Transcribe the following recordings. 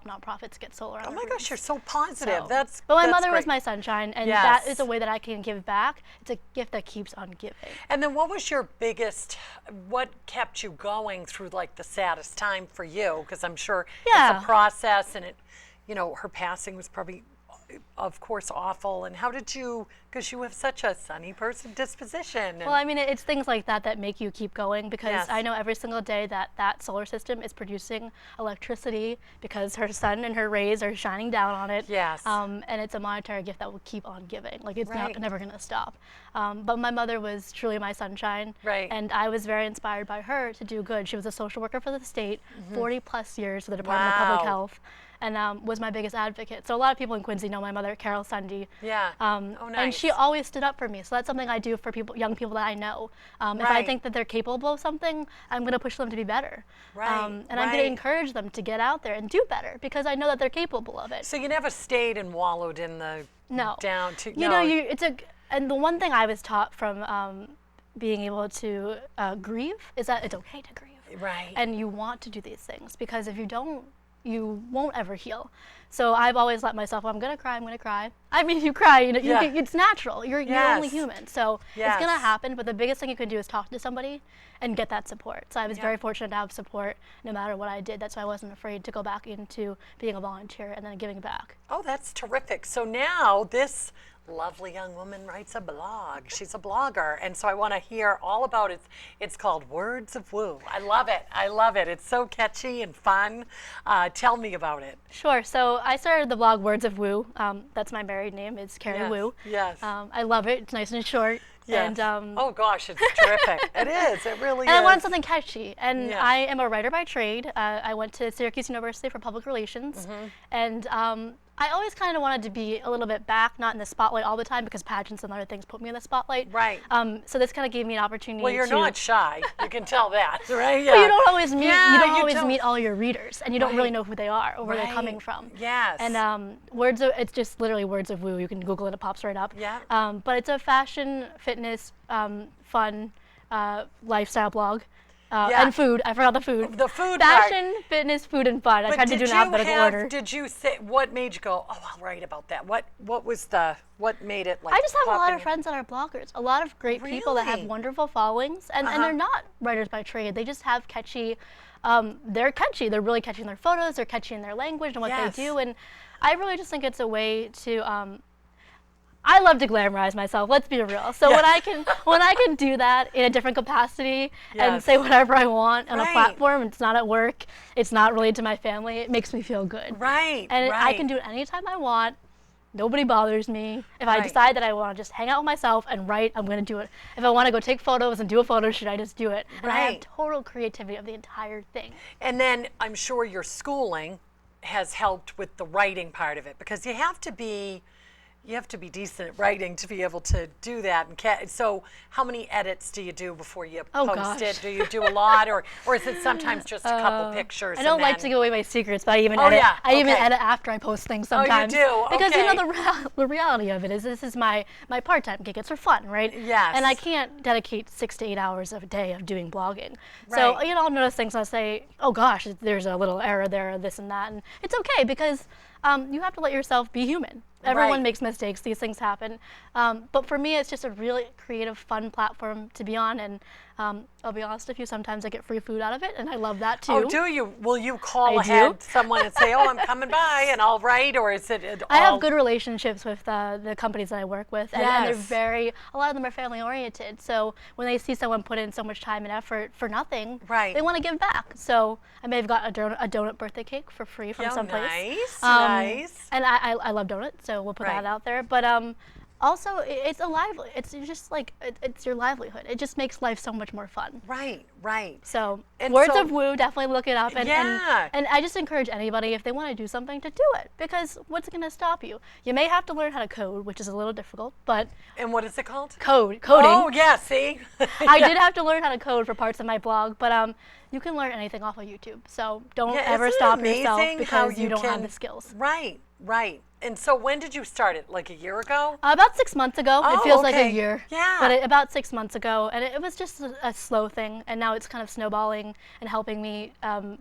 nonprofits get solar. Oh my gosh, you're so positive. But my mother great. was my sunshine, and that is a way that I can give back. It's a gift that keeps on giving. And then what was your biggest, what kept you going through like the saddest time for you? Because I'm sure it's a process, and her passing was probably, of course, awful. And how did you, because you have such a sunny disposition. Well, I mean, it's things like that that make you keep going, because I know every single day that solar system is producing electricity because her sun and her rays are shining down on it. Yes. And it's a monetary gift that will keep on giving. Like, it's never going to stop. But my mother was truly my sunshine. Right. And I was very inspired by her to do good. She was a social worker for the state, 40 plus years for the Department of Public Health. And was my biggest advocate. So a lot of people in Quincy know my mother, Carol Sundy. Yeah. Oh, nice. And she always stood up for me. So that's something I do for young people that I know. If I think that they're capable of something, I'm going to push them to be better. And I'm going to encourage them to get out there and do better, because I know that they're capable of it. So you never stayed and wallowed in the down to and the one thing I was taught from being able to grieve is that it's okay to grieve. Right. And you want to do these things, because if you don't, you won't ever heal. So I've always let myself, I'm going to cry. I mean, if you cry, it's natural. You're only human. So it's going to happen. But the biggest thing you can do is talk to somebody and get that support. So I was very fortunate to have support no matter what I did. That's why I wasn't afraid to go back into being a volunteer and then giving back. Oh, that's terrific. So now this lovely young woman writes a blog. She's a blogger, and so I want to hear all about it. It's called Words of Woo. I love it. It's so catchy and fun. Tell me about it. Sure. So I started the blog Words of Woo. That's my married name. It's Carrie Wu. Yes. I love it. It's nice and short. Yes. And, oh gosh, it's terrific. It is. It really is. And I wanted something catchy. And I am a writer by trade. I went to Syracuse University for public relations, and I always kind of wanted to be a little bit back, not in the spotlight all the time, because pageants and other things put me in the spotlight. Right. So this kind of gave me an opportunity. Well, you're not shy. You can tell that, right? But you don't always meet all your readers, and you don't really know who they are or where they're coming from. Yes. And it's just literally Words of Woo. You can Google it; it pops right up. Yeah. But it's a fashion, fitness, fun, lifestyle blog. And food. I forgot the food. The food Fashion, fitness, food, and fun. I tried to do an alphabetical order. Did you say, what made you go, oh, I'll write about that? What made it like I just have a lot of friends that are bloggers. A lot of great people that have wonderful followings. And they're not writers by trade. They just have catchy, they're catchy. They're really catchy in their photos. They're catchy in their language and what they do. And I really just think it's a way to, I love to glamorize myself. Let's be real. So when I can do that in a different capacity and say whatever I want on a platform, it's not at work, it's not related to my family, it makes me feel good. Right. And I can do it anytime I want. Nobody bothers me. If I decide that I want to just hang out with myself and write, I'm going to do it. If I want to go take photos and do a photo shoot, I just do it. And I have total creativity of the entire thing. And then I'm sure your schooling has helped with the writing part of it, because you have to be decent at writing to be able to do that. And so how many edits do you do before you post it? Do you do a lot, or is it sometimes just a couple pictures? I don't like to give away my secrets, but I even edit. I even edit after I post things sometimes. Oh, you do? Because the reality of it is this is my part-time gig. It's for fun, right? Yes. And I can't dedicate 6 to 8 hours of a day of doing blogging. So I'll notice things. I'll say, oh gosh, there's a little error there, or this and that, and it's okay, because you have to let yourself be human. Everyone makes mistakes. These things happen. But for me, it's just a really creative, fun platform to be on. And I'll be honest with you, sometimes I get free food out of it, and I love that too. Oh, do you? Will you call ahead someone and say, oh, I'm coming by and I'll write, or is it all? I have good relationships with the companies that I work with, and they're a lot of them are family oriented. So when they see someone put in so much time and effort for nothing, they want to give back. So I may have got a donut birthday cake for free from someplace. Nice. And I love donuts, so we'll put that out there. But also, it's it's just like, it's your livelihood. It just makes life so much more fun. Right. So, Words of Woo, definitely look it up. And I just encourage anybody, if they want to do something, to do it. Because what's going to stop you? You may have to learn how to code, which is a little difficult, but... And what is it called? Coding. Oh, yeah, see? I did have to learn how to code for parts of my blog, but you can learn anything off of YouTube. So don't ever stop yourself because you don't have the skills. Right. And so when did you start it? Like a year ago? About 6 months ago. It feels like a year. Yeah. But about 6 months ago. And it was just a slow thing. And now now it's kind of snowballing and helping me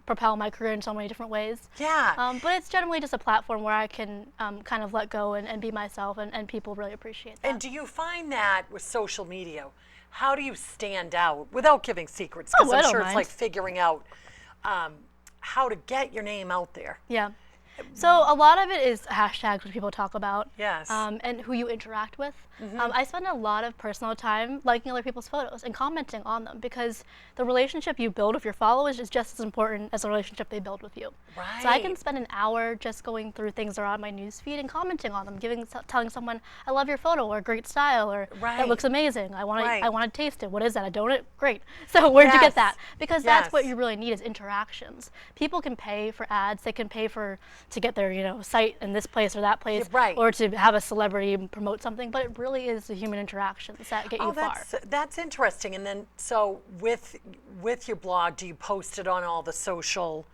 propel my career in so many different ways. Yeah. But it's generally just a platform where I can kind of let go and be myself, and people really appreciate that. And do you find that with social media, how do you stand out without giving secrets? Because I'm sure it's like figuring out how to get your name out there. Yeah. So a lot of it is hashtags, which people talk about. Yes. And who you interact with. I spend a lot of personal time liking other people's photos and commenting on them, because the relationship you build with your followers is just as important as the relationship they build with you. Right. So I can spend an hour just going through things that are on my news feed and commenting on them, telling someone, I love your photo, or great style, or that looks amazing. I want to taste it. What is that? A donut? Great. So where'd you get that? Because that's what you really need, is interactions. People can pay for ads. They can pay to get their site in this place or that place, or to have a celebrity promote something, but it really is the human interactions that get you far. That's interesting. And then, so with your blog, do you post it on all the social,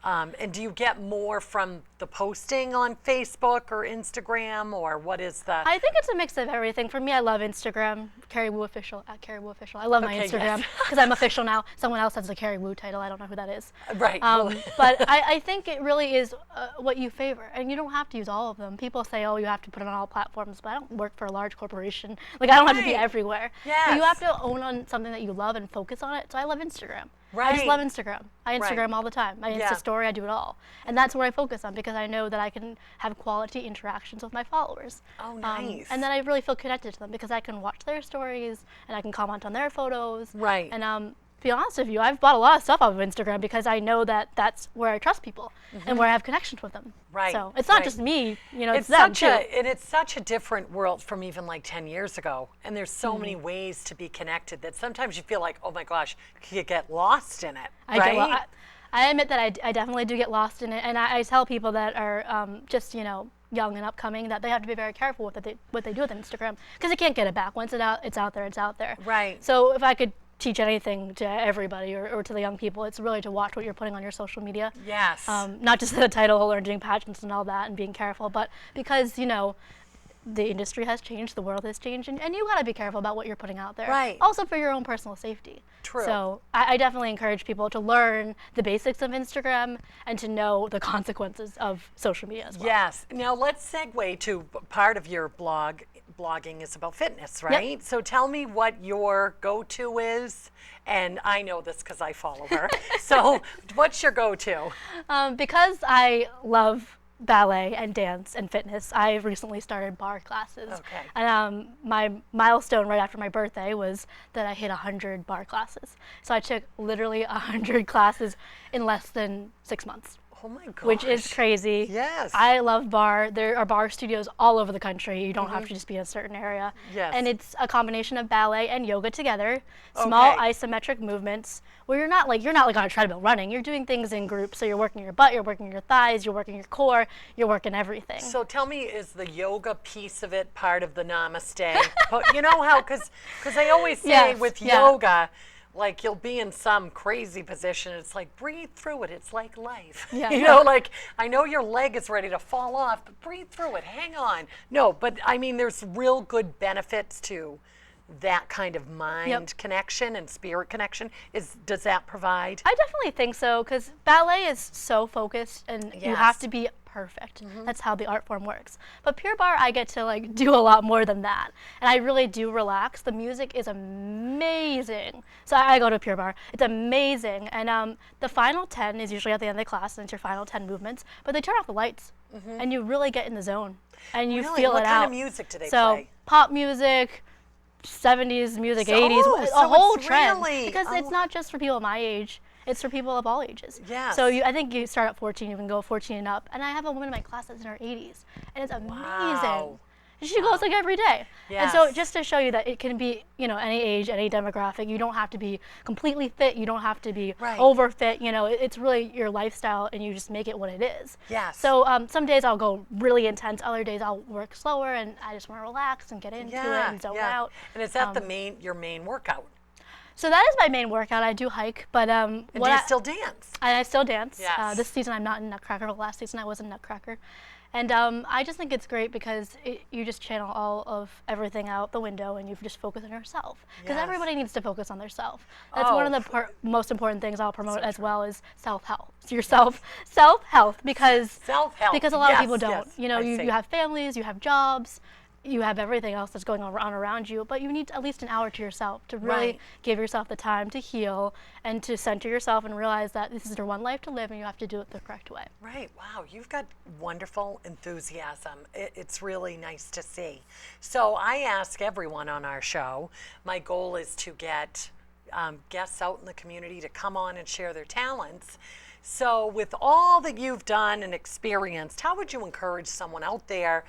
and do you get more from the posting on Facebook or Instagram, or what is the? I think it's a mix of everything. For me, I love Instagram, Carrie Wu Official, at Carrie Wu Official. I love my Instagram because I'm official now. Someone else has the Carrie Wu title. I don't know who that is. Right. But I think it really is what you favor, and you don't have to use all of them. People say, oh, you have to put it on all platforms, but I don't work for a large corporation. Like, I don't have to be everywhere. Yes. But you have to own on something that you love and focus on it. So I love Instagram. Right. I just love Instagram. I Instagram all the time. My Insta story, I do it all. And that's where I focus on, because I know that I can have quality interactions with my followers. Oh, nice. And then I really feel connected to them, because I can watch their stories and I can comment on their photos. Right. And to be honest with you, I've bought a lot of stuff off of Instagram because I know that that's where I trust people and where I have connections with them. Right. So it's not just me, it's them too. And it's such a different world from even like 10 years ago. And there's so many ways to be connected that sometimes you feel like, oh my gosh, you get lost in it. I admit that I definitely do get lost in it. And I tell people that are just, young and upcoming, that they have to be very careful with what they do with Instagram, because they can't get it back. Once it's out there, it's out there. Right. So if I could teach anything to everybody or to the young people, it's really to watch what you're putting on your social media. Yes. Not just the title or doing pageants and all that and being careful, but because, the industry has changed, the world has changed, and you got to be careful about what you're putting out there. Right. Also for your own personal safety. True. So I definitely encourage people to learn the basics of Instagram and to know the consequences of social media as well. Yes. Now let's segue to part of your blogging is about fitness, right? Yep. So tell me what your go-to is, and I know this because I follow her. So what's your go-to? Because I love ballet and dance and fitness, I recently started barre classes. Okay. And my milestone right after my birthday was that I hit 100 barre classes. So I took literally 100 classes in less than 6 months. Oh my gosh. Which is crazy. Yes. I love barre. There are barre studios all over the country. You don't have to just be in a certain area. Yes. And it's a combination of ballet and yoga together. Small isometric movements where you're not like on a treadmill running. You're doing things in groups. So you're working your butt, you're working your thighs, you're working your core, you're working everything. So tell me, is the yoga piece of it part of the namaste? You know how, because I always say with yoga, like you'll be in some crazy position. It's like, breathe through it. It's like life. Yeah. Like I know your leg is ready to fall off, but breathe through it. Hang on. No, but I mean, there's real good benefits to that kind of mind connection and spirit connection. Does that provide? I definitely think so, because ballet is so focused and you have to be perfect. That's how the art form works. But Pure Barre, I get to do a lot more than that. And I really do relax. The music is amazing. So I go to Pure Barre. It's amazing. And the final 10 is usually at the end of the class, and it's your final 10 movements. But they turn off the lights, and you really get in the zone. And you feel it out. What kind of music do they play? So pop music, 70s music, 80s, a whole trend. Because it's not just for people my age. It's for people of all ages. Yes. So I think you start at 14, you can go 14 and up. And I have a woman in my class that's in her 80s. And it's amazing. Wow. She goes every day. Yes. And so just to show you that it can be, any age, any demographic. You don't have to be completely fit. You don't have to be over fit. It's really your lifestyle, and you just make it what it is. Yes. So some days I'll go really intense. Other days I'll work slower, and I just want to relax and get into it and zone out. And is that your main workout? So that is my main workout. I do hike, but And do you still dance? I still dance. Yes. This season I'm not in Nutcracker. Last season I was in Nutcracker. And I just think it's great because you just channel all of everything out the window and you just focus on yourself. Because Yes. everybody needs to focus on their self. That's one of Oh. the most important things I'll promote as well is self-help. Self-health because Self-help. because a lot of Yes, people don't. yes, You know, I see. you have families, you have jobs, you have everything else that's going on around you, but you need at least an hour to yourself to really Right. give yourself the time to heal and to center yourself and realize that this is your one life to live and you have to do it the correct way. Right. Wow. You've got wonderful enthusiasm. It's really nice to see. So I ask everyone on our show, my goal is to get guests out in the community to come on and share their talents. So with all that you've done and experienced, how would you encourage someone out there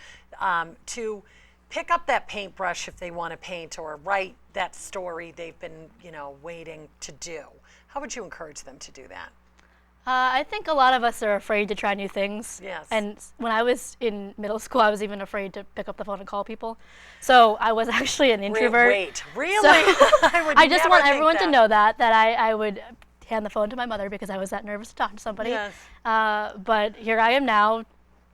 to pick up that paintbrush if they want to paint or write that story they've been, waiting to do? How would you encourage them to do that? I think a lot of us are afraid to try new things. Yes. And when I was in middle school, I was even afraid to pick up the phone and call people. So I was actually an introvert. Wait, really? So I just never want think everyone to that. know that I would hand the phone to my mother because I was that nervous to talk to somebody. Yes. But here I am now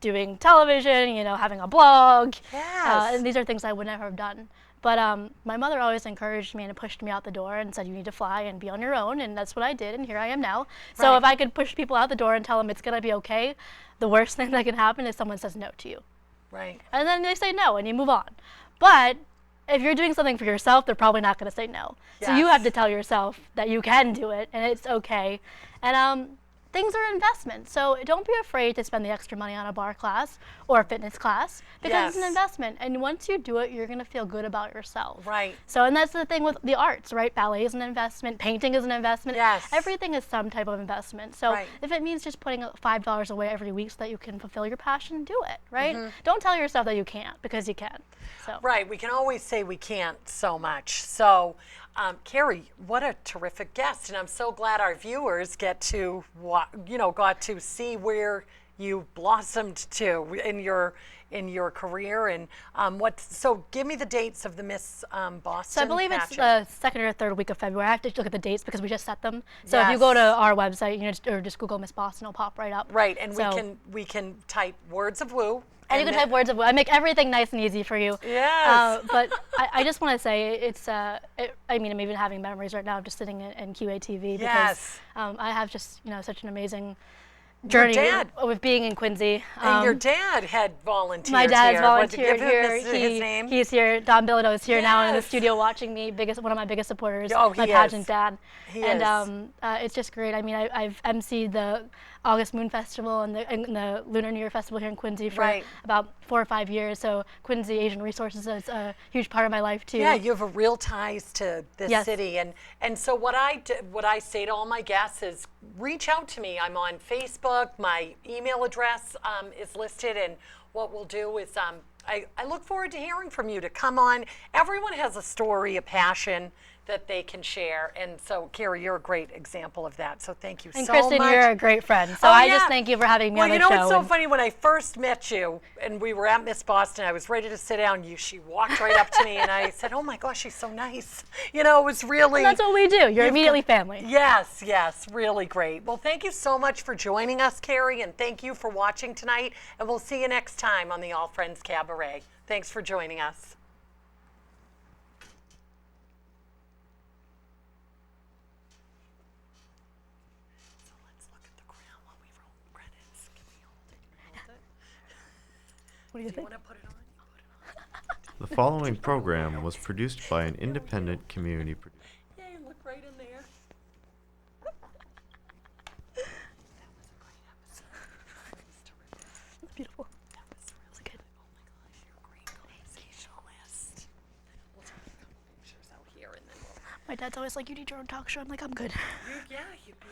doing television, having a blog. Yes. And these are things I would never have done. But my mother always encouraged me and pushed me out the door and said, you need to fly and be on your own. And that's what I did. And here I am now. So Right. if I could push people out the door and tell them it's going to be okay, the worst thing that can happen is someone says no to you. Right. And then they say no and you move on. But if you're doing something for yourself, they're probably not going to say no. So you Yes. have to tell yourself that you can do it and it's okay. And things are investments. So don't be afraid to spend the extra money on a bar class or a fitness class because it's an Yes. investment. And once you do it, you're going to feel good about yourself. Right. So, and that's the thing with the arts, right? Ballet is an investment. Painting is an investment. Yes. Everything is some type of investment. So Right. if it means just putting $5 away every week so that you can fulfill your passion, do it, right? Mm-hmm. Don't tell yourself that you can't because you can. So. Right. We can always say we can't so much. So, Carrie, what a terrific guest, and I'm so glad our viewers got to see where you blossomed to in your career and So, give me the dates of the Miss Boston. So I believe it's pageant. the second or third week of February. I have to look at the dates because we just set them. So if you go to Yes. our website, or just Google Miss Boston, it'll pop right up. Right, and So- we can type Words of Woo. And you can type words of I make everything nice and easy for you. Yes. But I just want to say I'm even having memories right now of just sitting in QATV because Yes. I have just such an amazing journey dad. with being in Quincy. And your dad had volunteered My dad's here. What, to volunteered give him here. his name? He's here. Don Bilodeau is here now in the Yes. studio watching me. One of my biggest supporters. Oh, my he pageant is. dad. He and is. it's just great. I mean, I've emceed the August Moon Festival and the Lunar New Year Festival here in Quincy for Right. about 4 or 5 years. So Quincy Asian Resources is a huge part of my life too. Yeah, you have a real ties to this Yes. city, and so what I say to all my guests is reach out to me. I'm on Facebook. My email address is listed, and what we'll do is I look forward to hearing from you to come on. Everyone has a story, a passion that they can share, and so Carrie, you're a great example of that. So thank you And so Kristen, much. you're a great friend. So Oh, I yeah. just thank you for having me Well, on the you know show. what's so and- funny? When I first met you and we were at Miss Boston, I was ready to sit down. She walked right up to me and I said, "Oh my gosh, she's so nice." It was really. And that's what we do. You're You've immediately got- family. Yes, really great. Well, thank you so much for joining us, Carrie, and thank you for watching tonight. And we'll see you next time on the ALL Friends Cabaret. Thanks for joining us. So let's look at the ground while we roll credits. Can we hold it? What do you Do you think? want to put it on? Put it on. The following program was produced by an independent community producer. Yeah, you look right in there. That was a great episode. That was terrific. Beautiful. That was really good. Oh my gosh, you're a great conversationalist. We'll take a couple pictures out here and then we'll. My dad's always like, you need your own talk show. I'm like, I'm good. Yeah, you'd be